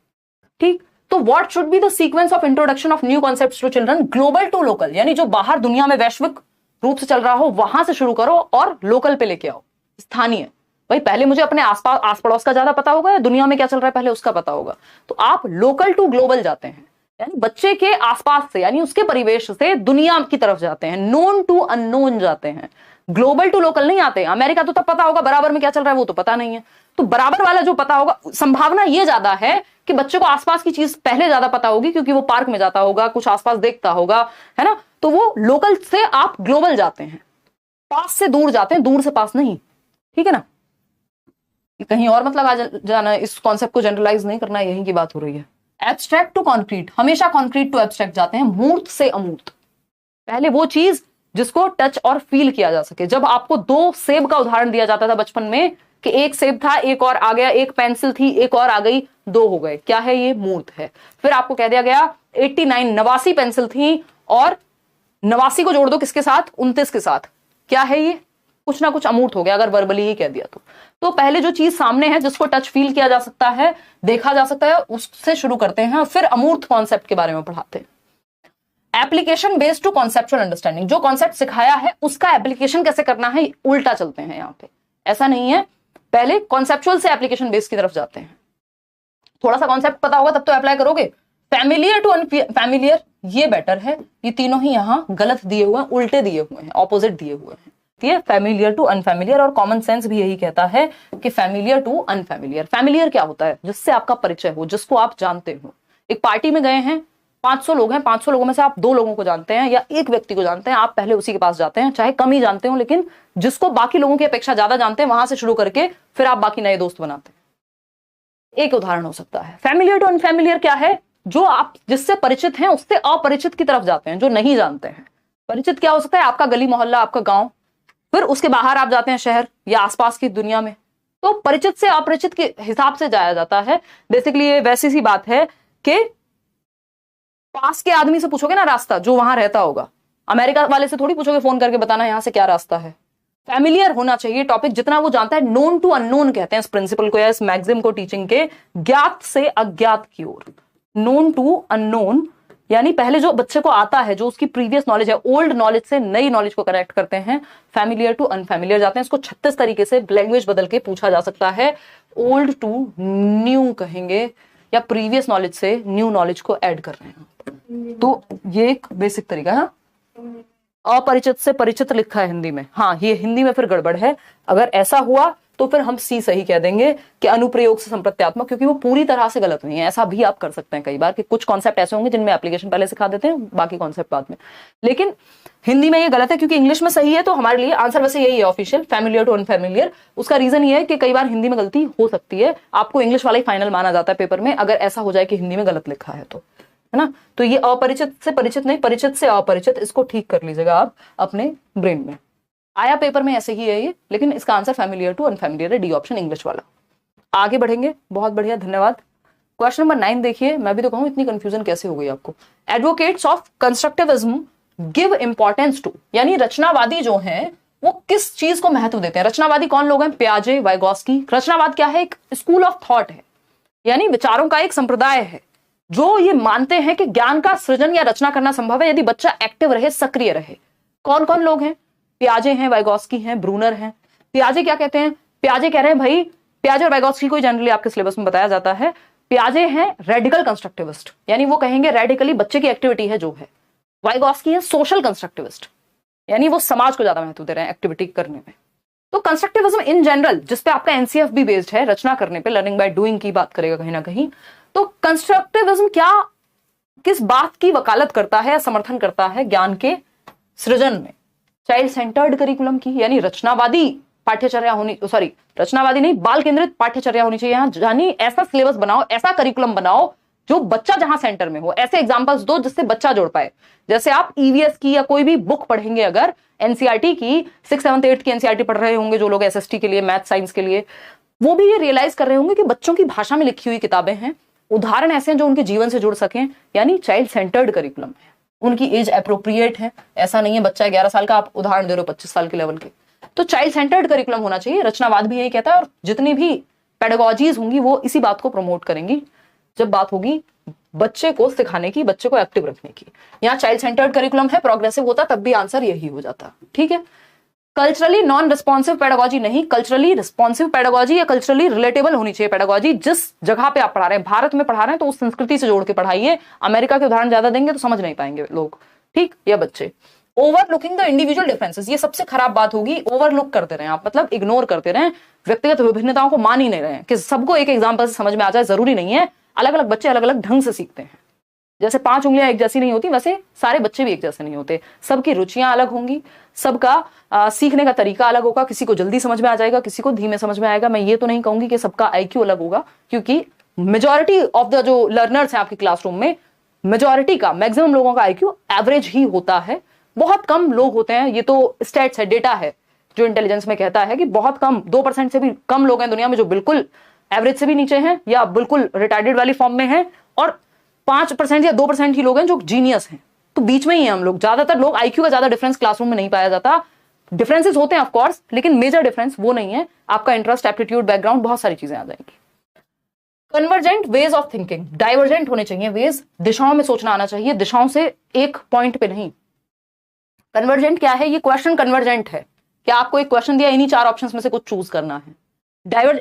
ठीक, तो what should be the sequence of introduction of new concepts to children, global to local, यानी जो बाहर दुनिया में वैश्विक रूप से चल रहा हो वहां से शुरू करो और लोकल पे लेके आओ, स्थानीय। भाई पहले मुझे अपने आसपास आस पड़ोस का ज्यादा पता होगा या दुनिया में क्या चल रहा है पहले उसका पता होगा, तो आप लोकल टू ग्लोबल जाते हैं, यानी बच्चे के आसपास से, यानी उसके परिवेश से दुनिया की तरफ जाते हैं, नोन टू अननोन जाते हैं, ग्लोबल टू लोकल नहीं आते। अमेरिका तो तब पता होगा, बराबर में क्या चल रहा है वो तो पता नहीं है। तो बराबर वाला जो पता होगा, संभावना ये ज्यादा है कि बच्चे को आसपास की चीज पहले ज्यादा पता होगी, क्योंकि वो पार्क में जाता होगा, कुछ आसपास देखता होगा, है ना। तो वो लोकल से आप ग्लोबल जाते हैं, पास से दूर जाते हैं, दूर से पास नहीं। ठीक है ना, कहीं और मतलब आ जाना, इस कॉन्सेप्ट को जनरलाइज नहीं करना, यही की बात हो रही है। एब्स्ट्रैक्ट टू कॉन्क्रीट, हमेशा कॉन्क्रीट टू एब्स्ट्रैक्ट जाते हैं, मूर्त से अमूर्त। पहले वो चीज जिसको टच और फील किया जा सके। जब आपको 2 सेब का उदाहरण दिया जाता था बचपन में कि एक सेब था, एक और आ गया, एक पेंसिल थी, एक और आ गई, 2 हो गए, क्या है ये? मूर्त है। फिर आपको कह दिया गया 89 पेंसिल थी और 89 को जोड़ दो किसके साथ? 29 के साथ, क्या है ये? कुछ ना कुछ अमूर्त हो गया, अगर वर्बली ही कह दिया तो पहले जो चीज सामने है, जिसको टच फील किया जा सकता है, देखा जा सकता है, उससे शुरू करते हैं, फिर अमूर्त कॉन्सेप्ट के बारे में पढ़ाते हैं। Application based to conceptual understanding, जो कॉन्सेप्ट सिखाया है उसका एप्लीकेशन कैसे करना है, उल्टा चलते हैं यहाँ पे। ऐसा नहीं है, पहले कॉन्सेप्चुअल से एप्लीकेशन बेस्ड की तरफ जाते हैं। थोड़ा सा कॉन्सेप्ट पता होगा तब तो अप्लाई करोगे। फैमिलियर टू अनफैमिलियर, ये बेटर है। ये तीनों ही यहाँ गलत दिए हुए हैं, उल्टे दिए हुए हैं, ऑपोजिट दिए हुए हैं। ठीक है, फैमिलियर टू अनफैमिलियर, और कॉमन सेंस भी यही कहता है कि फैमिलियर टू अनफैमिलियर। फैमिलियर क्या होता है? जिससे आपका परिचय हो, जिसको आप जानते हो। एक पार्टी में गए हैं, 500 लोग हैं, 500 लोगों में से आप 2 लोगों को जानते हैं या एक व्यक्ति को जानते हैं, आप पहले उसी के पास जाते हैं, चाहे कम ही जानते हो, लेकिन जिसको बाकी लोगों की अपेक्षा ज्यादा जानते हैं, वहां से शुरू करके फिर आप बाकी नए दोस्त बनाते हैं। एक उदाहरण हो सकता है। फैमिलियर टू अनफैमिलियर क्या है? जो आप जिससे परिचित हैं उससे अपरिचित की तरफ जाते हैं, जो नहीं जानते हैं। परिचित क्या हो सकता है? आपका गली मोहल्ला, आपका गांव, फिर उसके बाहर आप जाते हैं शहर या आसपास की दुनिया में। तो परिचित से अपरिचित के हिसाब से जाया जाता है। बेसिकली ये वैसी सी बात है कि पास के आदमी से पूछोगे ना रास्ता, जो वहां रहता होगा, अमेरिका वाले से थोड़ी पूछोगे फोन करके बताना यहां से क्या रास्ता है। फैमिलियर होना चाहिए टॉपिक, जितना वो जानता है। नोन टू अननोन कहते हैं इस प्रिंसिपल को या इस मैक्सिम को टीचिंग के, ज्ञात से अज्ञात की ओर। नोन टू अननोन यानी पहले जो बच्चे को आता है, जो उसकी प्रीवियस नॉलेज है, ओल्ड नॉलेज से नई नॉलेज को कनेक्ट करते हैं। फैमिलियर टू अनफैमिलियर जाते हैं। इसको 36 तरीके से लैंग्वेज बदल के पूछा जा सकता है। ओल्ड टू न्यू कहेंगे, या प्रीवियस नॉलेज से न्यू नॉलेज को ऐड कर रहे हैं। तो ये एक बेसिक तरीका है। अपरिचित से परिचित लिखा है हिंदी में, हाँ ये हिंदी में फिर गड़बड़ है। अगर ऐसा हुआ तो फिर हम सी सही कह देंगे कि अनुप्रयोग से संप्रत्यात्मक, क्योंकि वो पूरी तरह से गलत नहीं है। ऐसा भी आप कर सकते हैं कई बार कि कुछ कॉन्सेप्ट ऐसे होंगे जिनमें एप्लीकेशन पहले सिखा देते हैं, बाकी कॉन्सेप्ट बाद में। लेकिन हिंदी में ये गलत है, क्योंकि इंग्लिश में सही है। तो हमारे लिए आंसर वैसे यही है ऑफिशियल, फैमिलियर टू अनफैमिलियर। उसका रीजन ये है कि कई बार हिंदी में गलती हो सकती है, आपको इंग्लिश वाला ही फाइनल माना जाता है पेपर में अगर ऐसा हो जाए कि हिंदी में गलत लिखा है तो, है ना। तो ये अपरिचित से परिचित नहीं, परिचित से अपरिचित, इसको ठीक कर लीजिएगा आप अपने ब्रेन में। आया पेपर में ऐसे ही है ये, लेकिन इसका आंसर फैमिलियर टू अनफैमिलियर है, डी ऑप्शन इंग्लिश वाला। आगे बढ़ेंगे, बहुत बढ़िया, धन्यवाद। क्वेश्चन नंबर 9 देखिए। मैं भी तो कहूं इतनी कंफ्यूजन कैसे हो गई आपको। Advocates of constructivism give importance to, यानी रचनावादी जो हैं वो किस चीज को महत्व देते हैं। रचनावादी कौन लोग हैं? पियाजे, वाइगोस्की। रचनावाद क्या है? एक स्कूल ऑफ थॉट है, यानी विचारों का एक संप्रदाय है, जो ये मानते हैं कि ज्ञान का सृजन या रचना करना संभव है यदि बच्चा एक्टिव रहे, सक्रिय रहे। कौन कौन लोग हैं? पियाजे हैं, वाइगोस्की हैं, ब्रूनर हैं। पियाजे क्या कहते हैं? पियाजे कह रहे हैं भाई, पियाजे और वाइगोस्की को जनरली आपके सिलेबस में बताया जाता है। पियाजे हैं रेडिकल कंस्ट्रक्टिविस्ट, यानी वो कहेंगे रेडिकली बच्चे की एक्टिविटी है जो है। वाइगोस्की है सोशल कंस्ट्रक्टिविस्ट, यानी वो समाज को ज्यादा महत्व दे रहे हैं एक्टिविटी करने में। तो कंस्ट्रक्टिविज्म इन जनरल, जिसपे आपका एनसीएफ भी बेस्ड है, रचना करने पे, लर्निंग बाय डूइंग की बात करेगा कहीं ना कहीं। तो कंस्ट्रक्टिविज्म क्या, किस बात की वकालत करता है, समर्थन करता है ज्ञान के सृजन में? चाइल्ड सेंटर्ड करिकुलम की, यानी रचनावादी पाठ्यचर्या होनी, सॉरी रचनावादी नहीं, बाल केंद्रित पाठ्यचर्या होनी चाहिए यहाँ। यानी ऐसा सिलेबस बनाओ, ऐसा करिकुलम बनाओ जो बच्चा जहां सेंटर में हो। ऐसे एग्जांपल्स दो जिससे बच्चा जोड़ पाए। जैसे आप ईवीएस की या कोई भी बुक पढ़ेंगे, अगर एनसीईआरटी की 6th 7th 8th की एनसीईआरटी पढ़ रहे होंगे जो लोग एसएसटी के लिए, मैथ साइंस के लिए, वो भी ये रियलाइज कर रहे होंगे कि बच्चों की भाषा में लिखी हुई किताबें हैं, उदाहरण ऐसे हैं जो उनके जीवन से जुड़ सकें, यानी चाइल्ड सेंटर्ड करिकुलम है। उनकी एज अप्रोप्रिएट है, ऐसा नहीं है बच्चा 11 साल का आप उदाहरण दे रहे हो 25 साल के लेवल के। तो चाइल्ड सेंटर्ड करिकुलम होना चाहिए। रचनावाद भी यही कहता है, और जितनी भी पेडागोजीज होंगी वो इसी बात को प्रमोट करेंगी जब बात होगी बच्चे को सिखाने की, बच्चे को एक्टिव रखने की। यहाँ चाइल्ड सेंटर्ड करिकुलम है, प्रोग्रेसिव होता तब भी आंसर यही हो जाता। ठीक है। कल्चरली नॉन रिस्पॉन्सिव पेडागोजी नहीं, कल्चरली रिस्पॉन्सिव पेडागोजी या कल्चरली रिलेटेबल होनी चाहिए पेडागोजी। जिस जगह पे आप पढ़ा रहे हैं, भारत में पढ़ा रहे हैं तो उस संस्कृति से जोड़ के पढ़ाइए। अमेरिका के उदाहरण ज्यादा देंगे तो समझ नहीं पाएंगे लोग, ठीक, या बच्चे। ओवरलुकिंग द इंडिविजुअल डिफरेंसेस, ये सबसे खराब बात होगी। ओवरलुक करते रहे आप, मतलब इग्नोर करते रहे, व्यक्तिगत विभिन्नताओं को मान ही नहीं रहे हैं कि सबको एक एग्जाम्पल से समझ में आ जाए, जरूरी नहीं है। अलग अलग बच्चे अलग अलग ढंग से सीखते हैं। जैसे 5 उंगलियां एक जैसी नहीं होती, वैसे सारे बच्चे भी एक जैसे नहीं होते। सबकी रुचियां अलग होंगी, सबका सीखने का तरीका अलग होगा। किसी को जल्दी समझ में आ जाएगा, किसी को धीमे समझ में आएगा। मैं ये तो नहीं कहूंगी कि सबका आईक्यू अलग होगा, क्योंकि मेजॉरिटी ऑफ द जो लर्नर्स हैं आपके क्लासरूम में, मेजॉरिटी का, मैक्सिमम लोगों का आईक्यू एवरेज ही होता है। बहुत कम लोग होते हैं, ये तो स्टैट्स है, डेटा है जो इंटेलिजेंस में कहता है कि बहुत कम, 2% से भी कम लोग हैं दुनिया में जो बिल्कुल एवरेज से भी नीचे हैं या बिल्कुल रिटार्डेड वाली फॉर्म में हैं, और 5% या 2% ही लोग हैं जो जीनियस हैं। तो बीच में ही हैं हम लोग। ज्यादातर लोग, आईक्यू का ज्यादा डिफरेंस क्लासरूम में नहीं पाया जाता। डिफरेंसेस होते हैं ऑफ कोर्स, लेकिन मेजर डिफरेंस वो नहीं है। आपका इंटरेस्ट, एप्टीट्यूड, बैकग्राउंड, बहुत सारी चीजें आ जाएंगी। Convergent ways of thinking, divergent होने चाहिए वेज, दिशाओं में सोचना आना चाहिए, दिशाओं से एक पॉइंट पे नहीं। कन्वर्जेंट क्या है? ये क्वेश्चन कन्वर्जेंट है, क्या आपको एक क्वेश्चन दिया, इन्हीं 4 ऑप्शंस में से कुछ चूज करना है।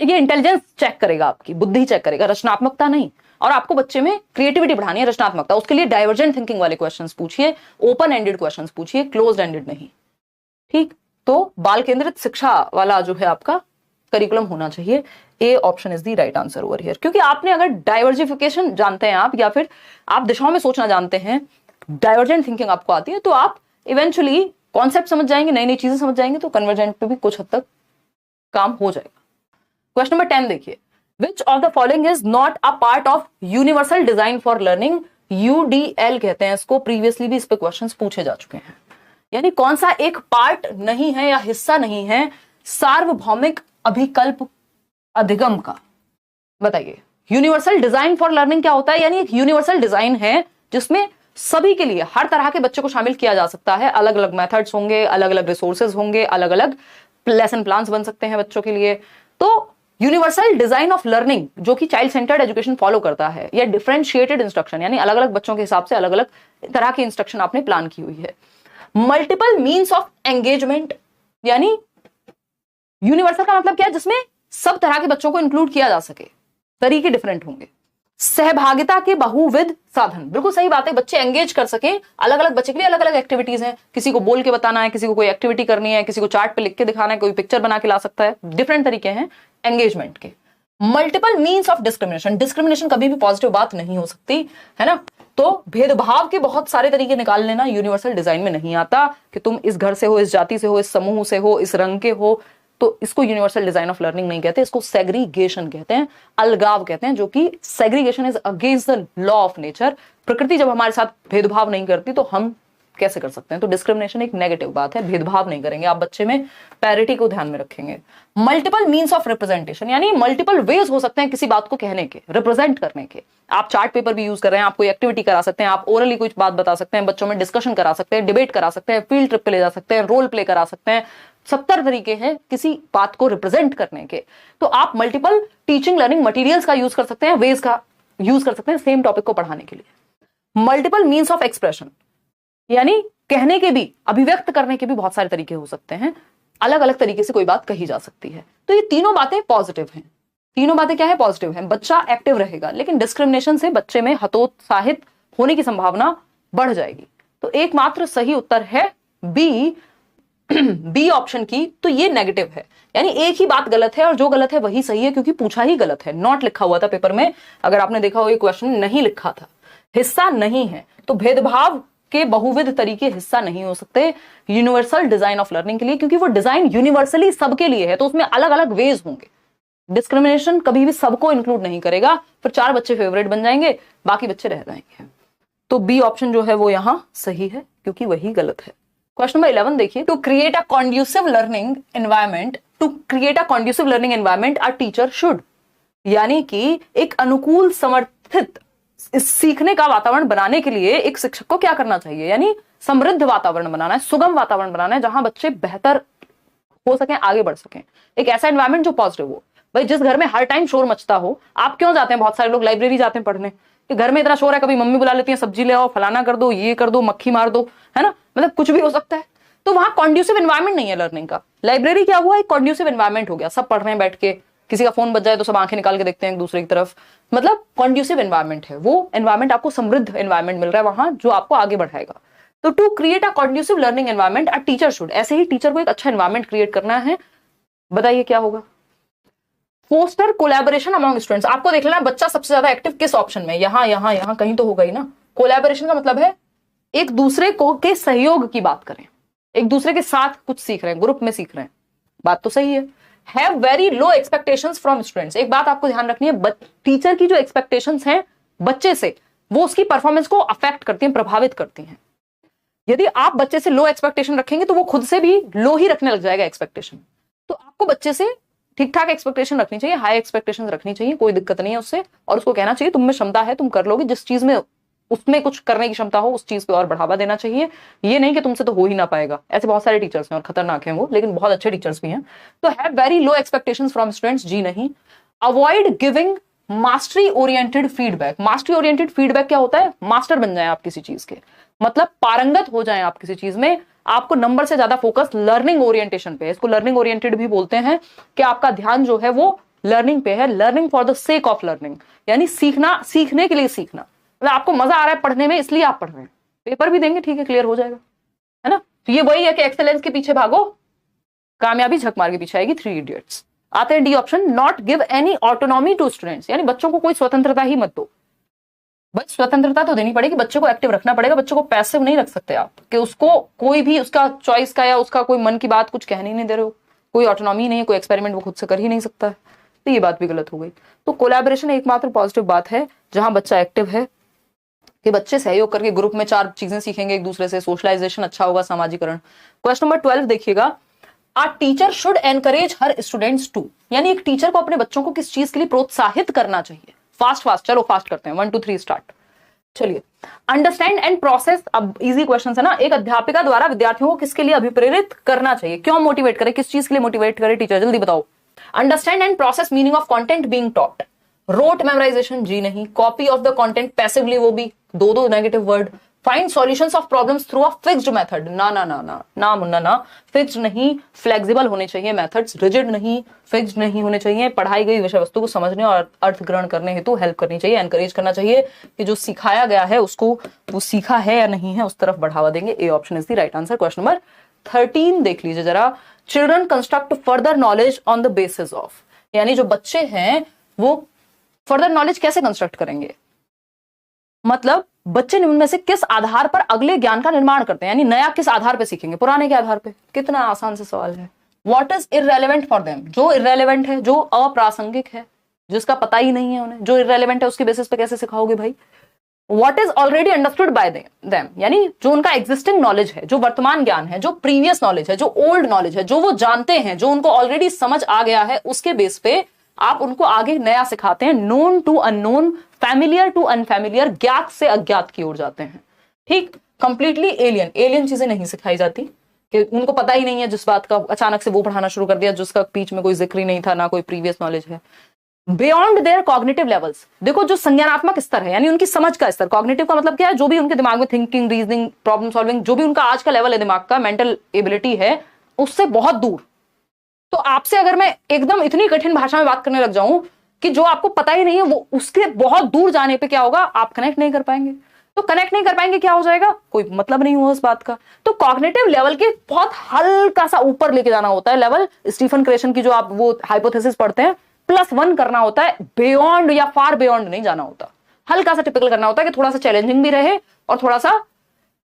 ये इंटेलिजेंस चेक करेगा, आपकी बुद्धि चेक करेगा, रचनात्मकता नहीं। और आपको बच्चे में क्रिएटिविटी बढ़ानी है, रचनात्मकता, उसके लिए डाइवर्जेंट थिंकिंग वाले क्वेश्चंस पूछिए, ओपन एंडेड क्वेश्चंस पूछिए, क्लोज्ड एंडेड नहीं। ठीक, तो बाल केंद्रित शिक्षा वाला जो है आपका करिकुलम होना चाहिए। ए option is the right answer over here. क्योंकि आपने अगर डाइवर्जिफिकेशन जानते हैं आप, या फिर आप दिशाओं में सोचना जानते हैं, डाइवर्जेंट थिंकिंग आपको आती है, तो आप इवेंचुअली कॉन्सेप्ट समझ जाएंगे, नई नई चीजें समझ जाएंगे, तो कन्वर्जेंट पे भी कुछ हद तक काम हो जाएगा। क्वेश्चन नंबर 10 देखिए, which of the following is not a part of universal design for learning, UDL कहते हैं इसको, प्रीवियसली भी इस पे क्वेश्चंस पूछे जा चुके हैं। यानी कौन सा एक पार्ट नहीं है या हिस्सा नहीं है सार्वभौमिक अभिकल्प अधिगम का, बताइए। यूनिवर्सल डिजाइन फॉर लर्निंग क्या होता है? यानी एक यूनिवर्सल डिजाइन है जिसमें सभी के लिए, हर तरह के बच्चे को शामिल किया जा सकता है, अलग अलग मेथड्स होंगे, अलग अलग रिसोर्सेज होंगे, अलग अलग लेसन प्लान्स बन सकते हैं बच्चों के लिए। तो यूनिवर्सल डिजाइन ऑफ लर्निंग जो कि चाइल्ड सेंटर्ड एजुकेशन फॉलो करता है, या डिफरेंशिएटेड इंस्ट्रक्शन, यानी अलग अलग बच्चों के हिसाब से अलग अलग तरह की इंस्ट्रक्शन आपने प्लान की हुई है। मल्टीपल मीन्स ऑफ एंगेजमेंट, यानी यूनिवर्सल का मतलब क्या है? जिसमें सब तरह के बच्चों को इंक्लूड किया जा सके, तरीके डिफरेंट होंगे। सहभागिता के बहुविध साधन, बिल्कुल सही बात है, बच्चे एंगेज कर सके, अलग अलग बच्चे के लिए अलग अलग एक्टिविटीज हैं, किसी को बोल के बताना है, किसी को कोई एक्टिविटी करनी है, किसी को चार्ट पे लिख के दिखाना है, कोई पिक्चर बना के ला सकता है, डिफरेंट तरीके हैं एंगेजमेंट के। Multiple means of discrimination, discrimination कभी भी पॉजिटिव बात नहीं हो सकती है ना, तो भेदभाव के बहुत सारे तरीके निकाल लेना यूनिवर्सल डिजाइन में नहीं आता, कि तुम इस घर से हो, इस जाति से हो, इस समूह से हो, इस रंग के हो, तो इसको यूनिवर्सल डिजाइन ऑफ लर्निंग नहीं कहते, इसको सेग्रीगेशन कहते हैं, अलगाव कहते हैं, जो कि segregation is against the law of nature. प्रकृति जब हमारे साथ भेदभाव नहीं करती तो हम कैसे कर सकते हैं? तो डिस्क्रिमिनेशन एक नेगेटिव बात है, भेदभाव नहीं करेंगे आप बच्चे में, पैरिटी को ध्यान में रखेंगे। मल्टीपल मीन्स ऑफ रिप्रेजेंटेशन, यानी मल्टीपल वेज हो सकते हैं किसी बात को कहने के, रिप्रेजेंट करने के। आप चार्ट पेपर भी यूज कर रहे हैं, आप कोई एक्टिविटी करा सकते हैं, आप ओरली कुछ बात बता सकते हैं, बच्चों में डिस्कशन करा सकते हैं, डिबेट करा सकते हैं, फील्ड ट्रिप पे ले जा सकते हैं, रोल प्ले करा सकते हैं, 70 तरीके हैं किसी बात को रिप्रेजेंट करने के। तो आप मल्टीपल टीचिंग लर्निंग मटेरियल्स का यूज कर सकते हैं, वेज का यूज कर सकते हैं सेम टॉपिक को पढ़ाने के लिए। मल्टीपल मीन्स ऑफ एक्सप्रेशन, यानी कहने के भी, अभिव्यक्त करने के भी बहुत सारे तरीके हो सकते हैं, अलग अलग तरीके से कोई बात कही जा सकती है। तो ये तीनों बातें पॉजिटिव हैं, तीनों बातें क्या है? पॉजिटिव हैं। बच्चा एक्टिव रहेगा, लेकिन डिस्क्रिमिनेशन से बच्चे में हतोत्साहित होने की संभावना बढ़ जाएगी। तो एकमात्र सही उत्तर है बी ऑप्शन की। तो ये नेगेटिव है, यानी एक ही बात गलत है और जो गलत है वही सही है, क्योंकि पूछा ही गलत है, नॉट लिखा हुआ था पेपर में। अगर आपने देखा हो, ये क्वेश्चन नहीं लिखा था, हिस्सा नहीं है। तो भेदभाव के बहुविध तरीके हिस्सा नहीं हो सकते यूनिवर्सल डिजाइन ऑफ लर्निंग के लिए, क्योंकि वो डिजाइन यूनिवर्सली सबके लिए है, तो उसमें अलग अलग वेज होंगे। डिस्क्रिमिनेशन कभी भी सबको इंक्लूड नहीं करेगा, फिर 4 बच्चे फेवरेट बन जाएंगे, बाकी बच्चे रह जाएंगे। तो बी ऑप्शन जो है वो यहां सही है, क्योंकि वही गलत है। क्वेश्चन नंबर 11 देखिए, to create a conducive learning environment, a teacher should, यानी कि एक अनुकूल समर्थित सीखने का वातावरण बनाने के लिए एक शिक्षक को क्या करना चाहिए? यानी समृद्ध वातावरण बनाना है, सुगम वातावरण बनाना है, जहां बच्चे बेहतर हो सकें, आगे बढ़ सकें, एक ऐसा एनवायरमेंट जो पॉजिटिव हो। भाई जिस घर में हर टाइम शोर मचता हो, आप क्यों जाते हैं? बहुत सारे लोग लाइब्रेरी जाते हैं पढ़ने, कि घर में इतना शोर है, कभी मम्मी बुला लेती है, सब्जी ले आओ, फलाना कर दो, ये कर दो, मक्खी मार दो, है ना, मतलब कुछ भी हो सकता है। तो वहां कॉन्ड्यूसिव एनवायरमेंट नहीं है लर्निंग का। लाइब्रेरी क्या हुआ? एक कॉन्ड्यूसिव एनवायरमेंट हो गया, सब पढ़ रहे हैं बैठ के, किसी का फोन बज जाए तो सब आंखें निकाल के देखते हैं एक दूसरे की तरफ, मतलब कॉन्ड्यूसिव एनवायरमेंट है वो। एनवायरमेंट आपको समृद्ध एनवायरमेंट मिल रहा है वहां, जो आपको आगे बढ़ाएगा। तो to create a conducive learning environment, a teacher should, ऐसे ही टीचर को एक अच्छा एनवायरमेंट क्रिएट करना है। बताइए क्या होगा? फोस्टर कोलैबोरेशन अमंग स्टूडेंट्स, आपको देख लेना बच्चा सबसे ज्यादा एक्टिव किस ऑप्शन में, यहां कहीं तो होगा ही ना। कोलैबोरेशन का मतलब है एक दूसरे को के सहयोग की बात करें, एक दूसरे के साथ कुछ सीख रहे हैं, ग्रुप में सीख रहे हैं, बात तो सही है। Have very low expectations from students, एक बात आपको ध्यान रखनी है, टीचर की जो एक्सपेक्टेशंस हैं बच्चे से, वो उसकी परफॉर्मेंस को अफेक्ट करती हैं, प्रभावित करती हैं। यदि आप बच्चे से लो एक्सपेक्टेशन रखेंगे तो वो खुद से भी लो ही रखने लग जाएगा एक्सपेक्टेशन। तो आपको बच्चे से ठीक ठाक एक्सपेक्टेशन रखनी चाहिए, हाई एक्सपेक्टेशन रखनी चाहिए, कोई दिक्कत नहीं है उससे, और उसको कहना चाहिए तुम में क्षमता है, तुम कर लोगे, जिस चीज में उसमें कुछ करने की क्षमता हो उस चीज पे और बढ़ावा देना चाहिए। ये नहीं कि तुमसे तो हो ही ना पाएगा, ऐसे बहुत सारे टीचर्स हैं और खतरनाक हैं वो, लेकिन बहुत अच्छे टीचर्स भी हैं। तो have very low expectations from students, जी नहीं। Avoid giving mastery oriented feedback. Mastery oriented feedback क्या होता है? मास्टर बन जाए आप किसी चीज के, मतलब पारंगत हो जाए आप किसी चीज में, आपको नंबर से ज्यादा फोकस लर्निंग ओरिएंटेशन पे है। इसको लर्निंग ओरिएंटेड भी बोलते हैं कि आपका ध्यान जो है वो लर्निंग पे है, learning for the sake of learning, यानी सीखना, सीखने के लिए सीखना। मतलब आपको मजा आ रहा है पढ़ने में इसलिए आप पढ़ रहे हैं, पेपर भी देंगे ठीक है, क्लियर हो जाएगा, है ना। तो ये वही है कि एक्सेलेंस के पीछे भागो, कामयाबी झक मार के पीछे आएगी। 3 इडियट्स। आते हैं D option, not give any autonomy to students, यानी बच्चों को कोई स्वतंत्रता ही मत दो। भाई स्वतंत्रता तो देनी पड़ेगी, बच्चे को एक्टिव रखना पड़ेगा, बच्चों को पैसिव नहीं रख सकते आप कि उसको कोई भी उसका चॉइस का या उसका कोई मन की बात कुछ कहने ही नहीं दे रहे हो, कोई ऑटोनॉमी नहीं है, कोई एक्सपेरिमेंट वो खुद से कर ही नहीं सकता है, तो ये बात भी गलत हो गई। तो कोलैबोरेशन एकमात्र पॉजिटिव बात है जहां बच्चा एक्टिव है, कि बच्चे सहयोग करके ग्रुप में 4 चीजें सीखेंगे एक दूसरे से, सोशलाइजेशन अच्छा होगा, सामाजिकरण। क्वेश्चन नंबर 12 देखिएगा, आ टीचर शुड एनकरेज हर स्टूडेंट्स टू, यानी एक टीचर को अपने बच्चों को किस चीज के लिए प्रोत्साहित करना चाहिए। फास्ट चलो फास्ट करते हैं, 1 2 3 स्टार्ट। चलिए, अंडरस्टैंड एंड प्रोसेस, अब इजी क्वेश्चन है ना। एक अध्यापिका द्वारा विद्यार्थियों को किसके लिए अभिप्रेरित करना चाहिए, क्यों मोटिवेट करे, किस चीज के लिए मोटिवेट करे टीचर, जल्दी बताओ। Understand and process meaning of content being taught, rote memorization जी नहीं, copy of the content passively, वो भी दो negative word. Find solutions of problems through a fixed method, ना ना ना ना ना मुन्ना ना, फिक्स्ड नहीं, फ्लेक्सिबल होने चाहिए मेथड्स, रिजिड नहीं, फिक्स्ड नहीं होने चाहिए। पढ़ाई गई विषय वस्तु को समझने और अर्थ ग्रहण करने हेतु हेल्प करनी चाहिए, एनकरेज करना चाहिए कि जो सिखाया गया है उसको वो सीखा है या नहीं है उस तरफ बढ़ावा देंगे। ए option is the right answer. Question number 13 देख लीजिए जरा, children construct further knowledge on the basis of, यानी जो बच्चे हैं वो फर्दर नॉलेज कैसे कंस्ट्रक्ट करेंगे, मतलब बच्चे निम्न में से किस आधार पर अगले ज्ञान का निर्माण करते हैं, यानी नया किस आधार पर सीखेंगे, पुराने के आधार पे। कितना आसान से सवाल है। What is irrelevant for them, जो इररेलेवेंट है, जो अप्रासंगिक है, जिसका पता ही नहीं है उन्हें, जो इररेलेवेंट है उसके बेसिस पे कैसे सिखाओगे भाई। What is already understood by them, यानी जो उनका एग्जिस्टिंग नॉलेज है, जो वर्तमान ज्ञान है, जो प्रीवियस नॉलेज है, जो ओल्ड नॉलेज है, जो वो जानते हैं, जो उनको ऑलरेडी समझ आ गया है, उसके बेस पे आप उनको आगे नया सिखाते हैं। Known to unknown, familiar to unfamiliar, ज्ञात से अज्ञात की ओर जाते हैं। ठीक, कंप्लीटली एलियन चीजें नहीं सिखाई जाती कि उनको पता ही नहीं है जिस बात का, अचानक से वो पढ़ाना शुरू कर दिया जिसका बीच में कोई जिक्र ही नहीं था, ना कोई प्रीवियस नॉलेज है। बियॉन्ड देयर कॉग्निटिव लेवल्स, देखो जो संज्ञानात्मक स्तर है, यानी उनकी समझ का स्तर, कॉग्निटिव का मतलब क्या है, जो भी उनके दिमाग में थिंकिंग, रीजनिंग, प्रॉब्लम सॉल्विंग, जो भी उनका आज का लेवल है दिमाग का, मेंटल एबिलिटी है, उससे बहुत दूर। तो आपसे अगर मैं एकदम इतनी कठिन भाषा में बात करने लग जाऊं कि जो आपको पता ही नहीं है, वो उसके बहुत दूर जाने पे क्या होगा, आप कनेक्ट नहीं कर पाएंगे। तो कनेक्ट नहीं कर पाएंगे, क्या हो जाएगा, कोई मतलब नहीं हुआ उस बात का। तो कॉग्निटिव लेवल के बहुत हल्का सा ऊपर लेके जाना होता है लेवल, स्टीफन क्रेशन की जो आप वो हाइपोथेसिस पढ़ते हैं, +1 करना होता है, बियॉन्ड या फार बियॉन्ड नहीं जाना होता, हल्का सा टिपिकल करना होता है कि थोड़ा सा चैलेंजिंग भी रहे और थोड़ा सा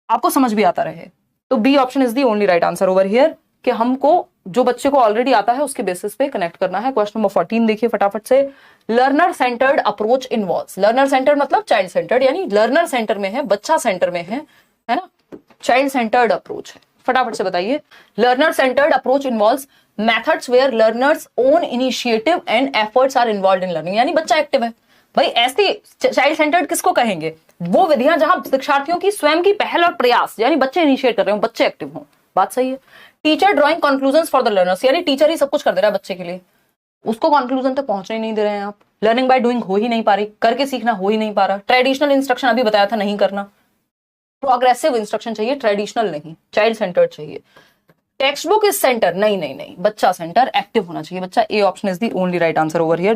आपको समझ भी आता रहे। तो B option is the only right answer over here, कि हमको जो बच्चे को ऑलरेडी आता है उसके बेसिस पे कनेक्ट करना है। क्वेश्चन नंबर 14 देखिए फटाफट से, learner centred approach involves, learner centred मतलब चाइल्ड सेंटर्ड, यानी लर्नर सेंटर में है, बच्चा सेंटर में है ना, चाइल्ड सेंटर्ड अप्रोच है। फटाफट से बताइए, learner centred approach involves methods where learners own initiative and efforts are involved in learning, यानी बच्चा एक्टिव है। भाई ऐसी चाइल्ड सेंटर्ड किसको कहेंगे, वो विधियां जहां शिक्षार्थियों की स्वयं की पहल और प्रयास, यानी बच्चे इनिशिएट कर रहे हो, बच्चे एक्टिव हो, बात सही है। Teacher drawing conclusions for the learners, यानी टीचर ही सब कुछ कर दे रहा है बच्चे के लिए, उसको कंक्लूजन तक पहुंचने ही नहीं दे रहे हैं आप। लर्निंग बाय डूइंग हो ही नहीं पा रही, करके सीखना हो ही नहीं पा रहा। ट्रेडिशनल इंस्ट्रक्शन अभी बताया था नहीं करना, प्रोग्रेसिव इंस्ट्रक्शन चाहिए, ट्रेडिशनल नहीं, चाइल्ड सेंटर्ड चाहिए। टेक्स्ट बुक इज सेंटर, नहीं नहीं नहीं, बच्चा सेंटर, एक्टिव होना चाहिए बच्चा। ए option is the only right answer over here.